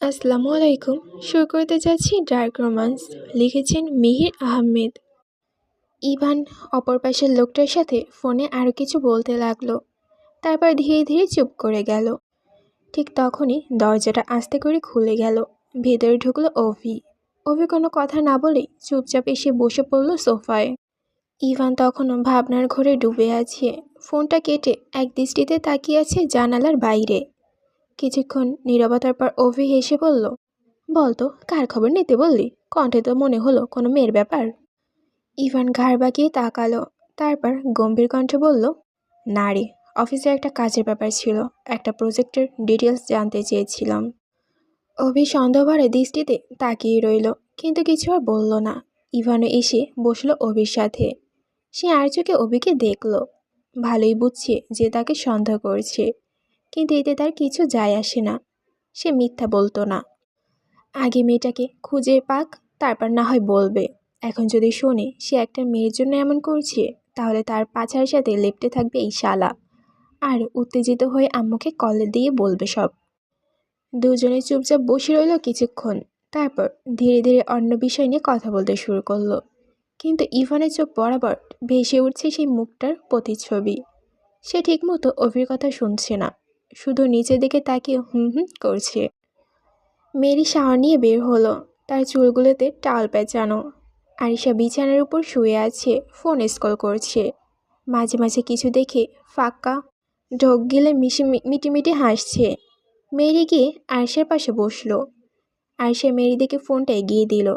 আসসালামু আলাইকুম। শুরু করতে যাচ্ছি ডার্ক রোমান্স। লিখেছেন মিহির আহমেদ। ইভান অপর পাশের লোকটার সাথে ফোনে আরও কিছু বলতে লাগলো, তারপর ধীরে ধীরে চুপ করে গেল। ঠিক তখনই দরজাটা আস্তে করে খুলে গেল। ভেতরে ঢুকলো অভি। অভি কোনো কথা না বলেই চুপচাপ এসে বসে পড়ল সোফায়। ইভান তখনও ভাবনার ঘোরে ডুবে আছে। ফোনটা কেটে এক দৃষ্টিতে তাকিয়ে আছে জানালার বাইরে। কিছুক্ষণ নীরবতার পর অভি হেসে বলল, বলতো কার খবর নিতে বললি? কণ্ঠে তো মনে হলো কোনো মেয়ের ব্যাপার। ইভান ঘাড় বাঁকিয়ে তাকালো, তারপর গম্ভীর কণ্ঠে বলল, না রে, অফিসে একটা কাজের ব্যাপার ছিল, একটা প্রজেক্টের ডিটেলস জানতে চেয়েছিলাম। অভি সন্দেহভরে দৃষ্টিতে তাকিয়ে রইল, কিন্তু কিছু আর বলল না। ইভানও এসে বসলো অভির সাথে। সে আর চোখে অভিকে দেখল। ভালোই বুঝছে যে তাকে সন্দেহ করছে, কিন্তু এতে তার কিছু যায় আসে না। সে মিথ্যা বলতো না। আগে মেয়েটাকে খুঁজে পাক, তারপর না হয় বলবে। এখন যদি শোনে সে একটা মেয়ের জন্য এমন করছে, তাহলে তার পাছার সাথে লেপ্টে থাকবে এই শালা। আর উত্তেজিত হয়ে আম্মুকে কলে দিয়ে বলবে সব। দুজনে চুপচাপ বসে রইল কিছুক্ষণ। তারপর ধীরে ধীরে অন্য বিষয় নিয়ে কথা বলতে শুরু করলো। কিন্তু ইভানের চোখ বরাবর ভেসে উঠছে সেই মুখটার প্রতিচ্ছবি। সে ঠিকমতো অভির কথা শুনছে না, শুধু নিচের দিকে তাকিয়ে হুম হুম করছে। মেরি শাওয়ার নিয়ে বের হলো, তার চুলগুলোতে টাওয়াল পেঁচানো। আরিশা বিছানার উপর শুয়ে আছে, ফোন স্ক্রল করছে। মাঝে মাঝে কিছু দেখে ফাঁকা ঢোক গিলে মিটিমিটি হাসছে। মেরি গিয়ে আরিশার পাশে বসলো। আরিশা মেরি দিকে ফোনটা এগিয়ে দিল,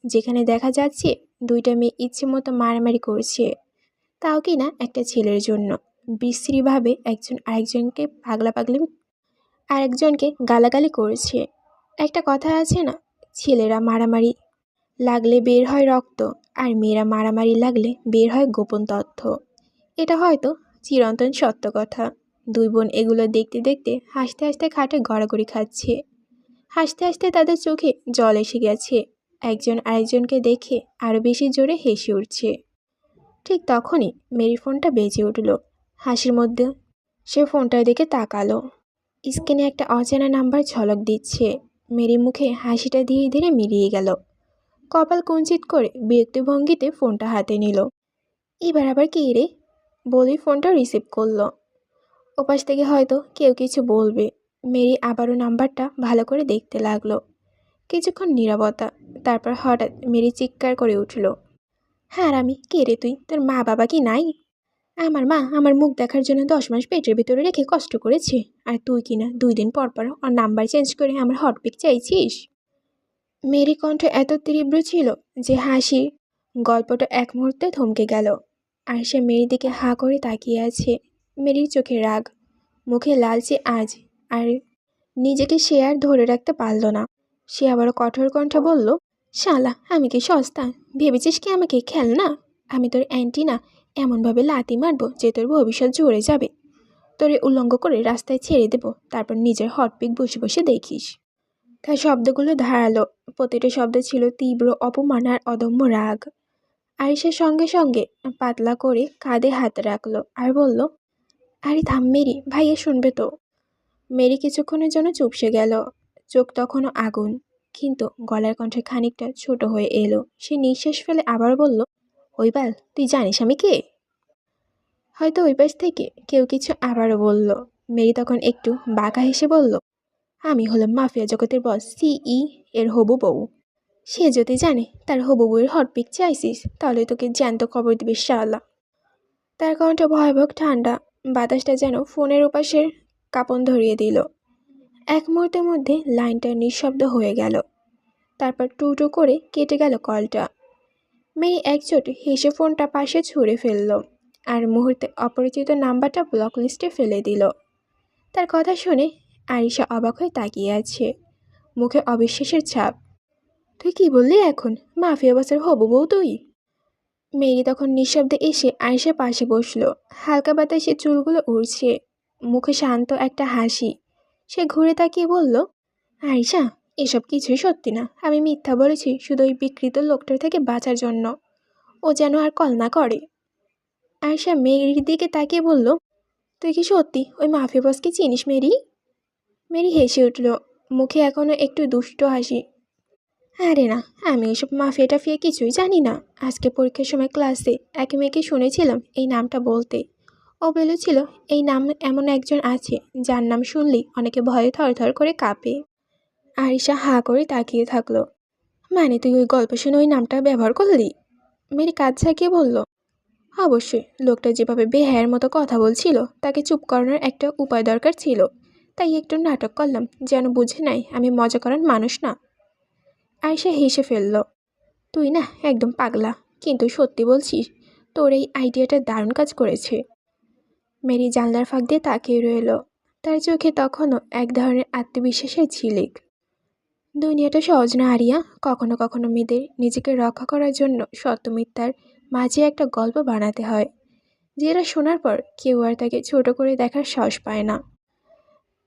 যেখানে দেখা যাচ্ছে দুইটা মেয়ে ইচ্ছে মতো মারামারি করছে, তাও কি না একটা ছেলের জন্য। বিশ্রীভাবে একজন আরেকজনকে আরেকজনকে গালাগালি করেছে। একটা কথা আছে না, ছেলেরা মারামারি লাগলে বের হয় রক্ত, আর মেয়েরা মারামারি লাগলে বের হয় গোপন তথ্য। এটা হয়তো চিরন্তন সত্য কথা। দুই বোন এগুলো দেখতে দেখতে হাসতে হাসতে খাটে গড়াগড়ি খাচ্ছে। হাসতে হাসতে তাদের চোখে জল এসে গেছে। একজন আরেকজনকে দেখে আরও বেশি জোরে হেসে উঠছে। ঠিক তখনই মেরি ফোনটা বেজে উঠল। হাসির মধ্যে সে ফোনটার দিকে তাকালো। স্ক্রিনে একটা অচেনা নাম্বার ঝলক দিচ্ছে। মেরি মুখে হাসিটা ধীরে ধীরে মিলিয়ে গেল। কপাল কুঞ্চিত করে বিরক্ত ভঙ্গিতে ফোনটা হাতে নিল। এবার আবার কি রে বলেই ফোনটা রিসিভ করলো। ওপাশ থেকে হয়তো কেউ কিছু বলবে। মেরি আবারও নাম্বারটা ভালো করে দেখতে লাগলো। কিছুক্ষণ নীরবতা, তারপর হঠাৎ মেরি চিৎকার করে উঠল, হ্যাঁ আমি, কে রে তুই? তোর মা বাবা কি নাই? আমার মা আমার মুখ দেখার জন্য 10 মাস পেটের ভিতরে রেখে কষ্ট করেছে, আর তুই কিনা 2 দিন পর পর ওর নাম্বার চেঞ্জ করে আমার হটপিক চাইছিস। মেরি কণ্ঠ এত তীব্র ছিল যে হাসি গল্পটা এক মুহূর্তে থমকে গেল। আর সে মেরির দিকে হাঁ করে তাকিয়ে আছে। মেরির চোখে রাগ, মুখে লালচে আজ, আর নিজেকে সে আর ধরে রাখতে পারল না। সে আবারও কঠোর কণ্ঠে বলল, শালা আমি কি সস্তা? ভেবেছিস কি আমাকে খেলনা? আমি তোর অ্যান্টি না, এমনভাবে লাথি মারবো যে তোর ভবিষ্যৎ ঝরে যাবে। তোরে উল্লঙ্ঘ করে রাস্তায় ছেড়ে দেব, তারপর নিজের হটপিক বসে বসে দেখিস। তার শব্দগুলো ধারালো, প্রতিটা শব্দ ছিল তীব্র অপমান আর অদম্য রাগ। আরিশার সঙ্গে সঙ্গে পাতলা করে কাঁধে হাত রাখলো আর বলল, আরে থাম মেরি, ভাইয়া শুনবে তো। মেরি কিছুক্ষণের জন্য চুপসে গেল। চোখ তখনও আগুন, কিন্তু গলার কণ্ঠে খানিকটা ছোট হয়ে এলো। সে নিঃশ্বাস ফেলে আবার বলল, ওই বাল, তুই জানিস আমি কে? হয়তো ওই পাশ থেকে কেউ কিছু আবারও বলল। মেরি তখন একটু বাঁকা হেসে বলল, আমি হলাম মাফিয়া জগতের বস সিই এর হবু বউ। সে যদি জানে তার হবু বউয়ের হটপিক চাইছিস, তাহলে তোকে জ্যান্ত খবর দিবে শালা। তার কণ্ঠ ভয়াবহ ঠান্ডা, বাতাসটা যেন ফোনের ওপাশের কাঁপন ধরিয়ে দিল। এক মুহূর্তের মধ্যে লাইনটা নিঃশব্দ হয়ে গেল। তারপর টু টু করে কেটে গেল কলটা। মেরি একচোট হেসে ফোনটা পাশে ছুঁড়ে ফেলল, আর মুহূর্তে অপরিচিত নাম্বারটা ব্লক লিস্টে ফেলে দিল। তার কথা শুনে আরিশা অবাক হয়ে তাকিয়ে আছে, মুখে অবিশ্বাসের ছাপ। তুই কি বললি এখন? মাফিয়া বসের হবু বউ তুই? মেরি তখন নিঃশব্দে এসে আরিশার পাশে বসলো। হালকা বাতাসে চুলগুলো উড়ছে, মুখে শান্ত একটা হাসি। সে ঘুরে তাকিয়ে বলল, আরিশা, এসব কিছুই সত্যি না। আমি মিথ্যা বলেছি শুধু ওই বিকৃত লোকটার থেকে বাঁচার জন্য। ও যেন আর কল না করে। আরিশা মেরির দিকে তাকিয়ে বলল, তুই কি সত্যি ওই মাফিয়া বসকে চিনিস মেরি? মেরি হেসে উঠল, মুখে এখনো একটু দুষ্ট হাসি। আরে না, আমি এসব মাফিয়া টাফিয়া কিছুই জানি না। আজকে পরীক্ষার সময় ক্লাসে এক মেয়েকে শুনেছিলাম এই নামটা বলতে। ও বলেছিল এই নাম এমন একজন আছে যার নাম শুনলেই অনেকে ভয়ে থরথর করে কাঁপে। আরিশা হাঁ করে তাকিয়ে থাকলো। মানে তুই ওই গল্প শুনে ওই নামটা ব্যবহার করলি? মেরি কাজ ঝাঁকিয়ে বলল, অবশ্যই। লোকটা যেভাবে বেহায়ের মতো কথা বলছিল তাকে চুপ করানোর একটা উপায় দরকার ছিল, তাই একটু নাটক করলাম, যেন বুঝে নাই আমি মজা করার মানুষ না। আয়েশা হেসে ফেলল। তুই না একদম পাগলা, কিন্তু সত্যি বলছিস, তোর এই আইডিয়াটা দারুণ কাজ করেছে। মেরি জানলার ফাঁক দিয়ে তাকিয়ে রইল। তার চোখে তখনও এক ধরনের আত্মবিশ্বাসের ঝিলিক। দুনিয়াটা সহজ না আরিয়া। কখনো কখনো মেয়েদের নিজেকে রক্ষা করার জন্য সত্য মিথ্যার মাঝে একটা গল্প বানাতে হয়, যেটা শোনার পর কেউ আর তাকে ছোট করে দেখার সাহস পায় না।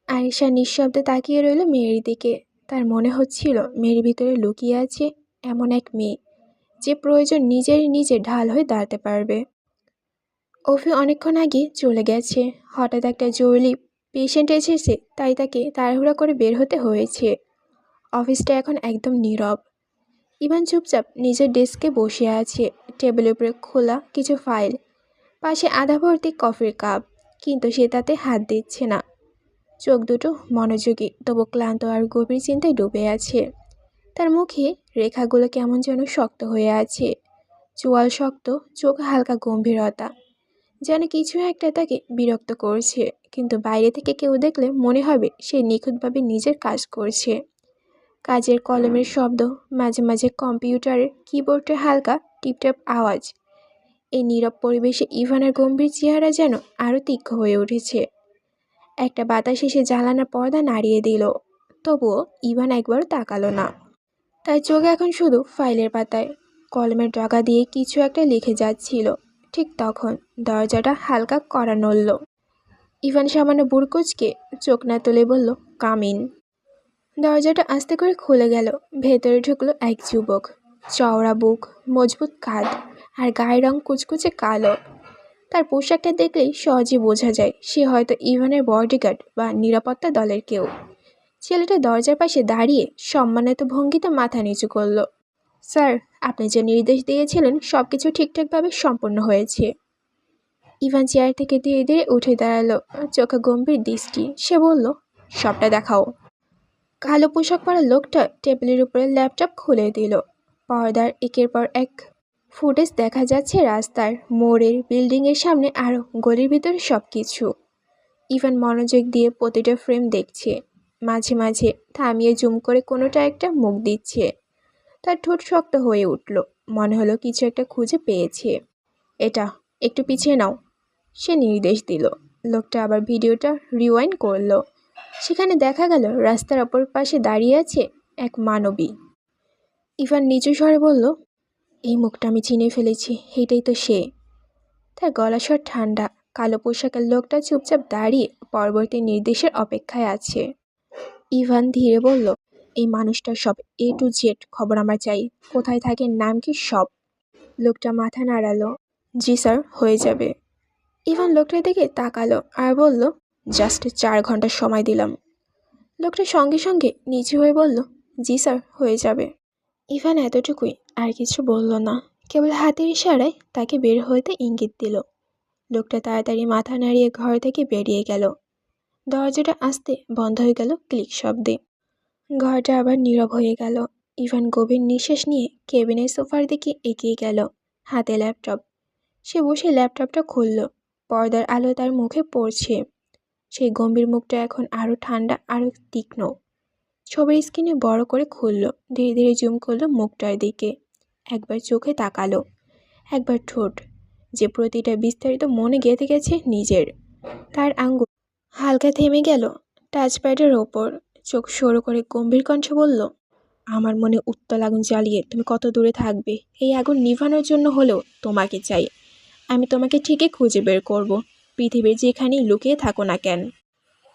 আয়েশা নিঃশব্দে তাকিয়ে রইল মেয়ের দিকে। তার মনে হচ্ছিল মেয়ের ভিতরে লুকিয়ে আছে এমন এক মেয়ে যে প্রয়োজন নিজের ঢাল হয়ে দাঁড়াতে পারবে। অফি অনেকক্ষণ আগে চলে গেছে। হঠাৎ একটা জরুরি পেশেন্ট এসেছে, তাই তাকে তাড়াহুড়া করে বের হতে হয়েছে। অফিসটা এখন একদম নীরব। ইভান চুপচাপ নিজের ডেস্কে বসে আছে। টেবিলের উপরে খোলা কিছু ফাইল, পাশে আধা ভর্তি কফির কাপ, কিন্তু সে তাতে হাত দিচ্ছে না। চোখ দুটো মনোযোগী, তবু ক্লান্ত আর গভীর চিন্তায় ডুবে আছে। তার মুখে রেখাগুলো কেমন যেন শক্ত হয়ে আছে, চোয়াল শক্ত, চোখ হালকা গম্ভীরতা, যেন কিছু একটা তাকে বিরক্ত করছে, কিন্তু বাইরে থেকে কেউ দেখলে মনে হবে সে নিখুঁতভাবে নিজের কাজ করছে। কাজের কলমের শব্দ, মাঝে মাঝে কম্পিউটারের কিবোর্ডে হালকা টিপটাপ আওয়াজ। এই নীরব পরিবেশে ইভানের গম্ভীর চেহারা যেন আরও তীক্ষ্ণ হয়ে উঠেছে। একটা বাতাস এসে জানালার পর্দা নাড়িয়ে দিল, তবুও ইভান একবারও তাকালো না। তার চোখ এখন শুধু ফাইলের পাতায়। কলমের ডগা দিয়ে কিছু একটা লিখে যাচ্ছিল। ঠিক তখন দরজাটা হালকা কড়া নড়ল। ইভান সামান্য বুড়কুচকে চোখ না তুলে বলল, কাম ইন। দরজাটা আস্তে করে খুলে গেল। ভেতরে ঢুকলো এক যুবক। চওড়া বুক, মজবুত কাঁধ, আর গায়ের রং কুচকুচে কালো। তার পোশাকটা দেখলেই সহজে বোঝা যায় সে হয়তো ইভানের বডিগার্ড বা নিরাপত্তা দলের কেউ। ছেলেটা দরজার পাশে দাঁড়িয়ে সম্মানিত ভঙ্গিতে মাথা নিচু করল। স্যার, আপনি যে নির্দেশ দিয়েছিলেন সব কিছু ঠিকঠাকভাবে সম্পন্ন হয়েছে। ইভান চেয়ার থেকে ধীরে ধীরে উঠে দাঁড়ালো, চোখে গম্ভীর দৃষ্টি। সে বলল, সবটা দেখাও। কালো পোশাক পরা লোকটা টেবিলের উপরে ল্যাপটপ খুলে দিল। পর্দার একের পর এক ফুটেজ দেখা যাচ্ছে রাস্তার, মোড়ের, বিল্ডিংয়ের সামনে, আরও গলির ভিতরে সব কিছু। ইভান মনোযোগ দিয়ে প্রতিটা ফ্রেম দেখছে, মাঝে মাঝে থামিয়ে জুম করে কোনোটা একটা মুখ দিচ্ছে। তার ঠোঁট শক্ত হয়ে উঠল, মনে হলো কিছু একটা খুঁজে পেয়েছে। এটা একটু পিছিয়ে নাও, সে নির্দেশ দিল। লোকটা আবার ভিডিওটা রিওয়াইন্ড করলো। সেখানে দেখা গেল রাস্তার অপর পাশে দাঁড়িয়ে আছে এক মানবী। ইভান নিচু স্বরে বলল, এই মুখটা আমি চিনে ফেলেছি, এটাই তো সে। তার গলা স্বর ঠান্ডা। কালো পোশাকের লোকটা চুপচাপ দাঁড়িয়ে পরবর্তী নির্দেশের অপেক্ষায় আছে। ইভান ধীরে বলল, এই মানুষটার সব A to Z খবর আমার চাই। কোথায় থাকে, নাম কি, সব। লোকটা মাথা নাড়ালো। জি স্যার, হয়ে যাবে। ইভান লোকটার দিকে তাকালো আর বলল, জাস্ট 4 ঘন্টা সময় দিলাম। লোকটা সঙ্গে সঙ্গে নিচু হয়ে বলল, জি স্যার, হয়ে যাবে। ইভান এতটুকুই, আর কিছু বলল না, কেবল হাতের ইশারায় তাকে বের হইতে ইঙ্গিত দিল। লোকটা তাড়াতাড়ি মাথা নাড়িয়ে ঘর থেকে বেরিয়ে গেল। দরজাটা আস্তে বন্ধ হয়ে গেল ক্লিক শব্দে। ঘরটা আবার নীরব হয়ে গেল। ইভান গভীর নিঃশ্বাস নিয়ে কেবিনের সোফার দিকে এগিয়ে গেল, হাতে ল্যাপটপ। সে বসে ল্যাপটপটা খুলল। পর্দার আলো তার মুখে পড়ছে। সেই গম্ভীর মুখটা এখন আরও ঠান্ডা, আরও তীক্ষ্ণ। ছবির স্ক্রিনে বড় করে খুলল, ধীরে ধীরে জুম করলো মুখটার দিকে। একবার চোখে তাকালো, একবার ঠোঁট, যে প্রতিটা বিস্তারিত মনে গেঁথে গেছে নিজের। তার আঙ্গুল হালকা থেমে গেল টাচপ্যাডের ওপর। চোখ সরু করে গম্ভীর কণ্ঠে বলল, আমার মনে উত্তাল আগুন জ্বালিয়ে তুমি কত দূরে থাকবে? এই আগুন নিভানোর জন্য হলেও তোমাকে চাই। আমি তোমাকে ঠিকই খুঁজে বের করব, পৃথিবীর যেখানেই লুকিয়ে থাকো না কেন।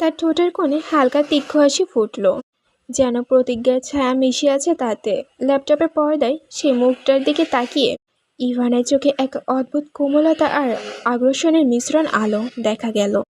তার ঠোঁটের কোণে হালকা তীক্ষ্ণ হাসি ফুটল, যেন প্রতিজ্ঞার ছায়া মিশে আছে তাতে। ল্যাপটপের পর্দায় সেই মুখটার দিকে তাকিয়ে ইভানের চোখে এক অদ্ভুত কোমলতা আর আগ্রাসনের মিশ্রণ আলো দেখা গেল।